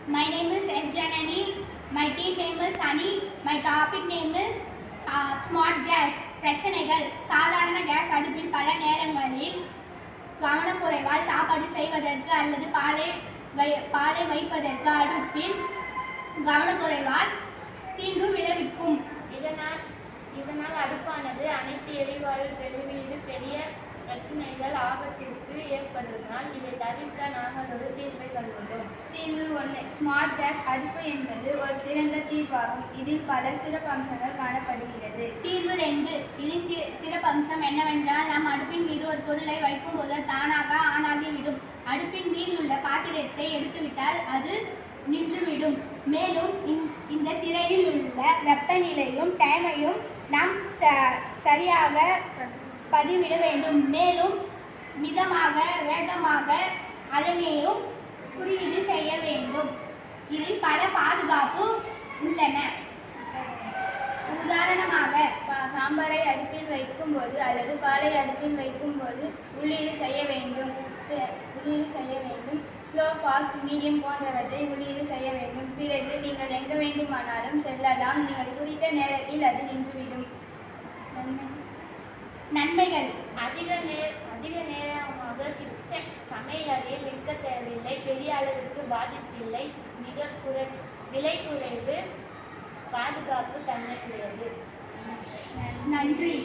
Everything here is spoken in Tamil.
My name is S. Janani. My team name is Sunny. My topic name is Smart Gas. பிரச்சனைகள் சாதாரண கேஸ் அடுப்பில் பல நேரங்களில் கவனக்குறைவால் சாப்பாடு செய்வதற்கு அல்லது பாலை வைப்பதற்கு அடுப்பில் கவனக்குறைவால் தீங்கு விளைவிக்கும். இதனால் அடுப்பானது அனைத்து எரிவாயு பெருவீடு பெரிய பிரச்சனைகள் ஆபத்திற்கு ஏற்படுவதால் இதை தவிர்க்க நாங்கள் ஒரு தீர்வை கண்டுள்ளோம். தீர்வு 1. ஸ்மார்ட் கேஸ் அடுப்பு என்பது ஒரு சிறந்த தீர்வாகும். இதில் பல சிறப்பம்சங்கள் காணப்படுகிறது. தீர்வு 2. இதில் சிறப்பம்சம் என்னவென்றால் நாம் அடுப்பின் மீது ஒரு பொருளை வைக்கும்போது தானாக ஆனாகிவிடும். அடுப்பின் மீது உள்ள பாத்திரத்தை எடுத்துவிட்டால் அது நின்றுவிடும். மேலும் இந்த திரையில் உள்ள வெப்பநிலையும் டைமையும் நாம் சரியாக பதிவிட வேண்டும். மேலும் மிதமாக வேகமாக அதனையும் குறியீடு செய்ய வேண்டும். இதில் பல பாதுகாப்பு உள்ளன. உதாரணமாக சாம்பாரை அடுப்பில் வைக்கும்போது அல்லது பாலை அடுப்பில் வைக்கும்போது உள்ளீடு செய்ய வேண்டும். ஸ்லோ, ஃபாஸ்ட், மீடியம் போன்றவற்றை உள்ளீடு செய்ய வேண்டும். பிறகு நீங்கள் எங்கு வேண்டுமானாலும் செல்லலாம். நீங்கள் குறித்த நேரத்தில் அது நின்றுவிடும். நன்மைகள் அதிக நேரமாக கிச்சன் சமையலறையில் நிற்க தேவையில்லை. பெரிய அளவிற்கு பாதிப்பில்லை. விலை குறைவு, பாதுகாப்பு தன்மையுடையது. நன்றி.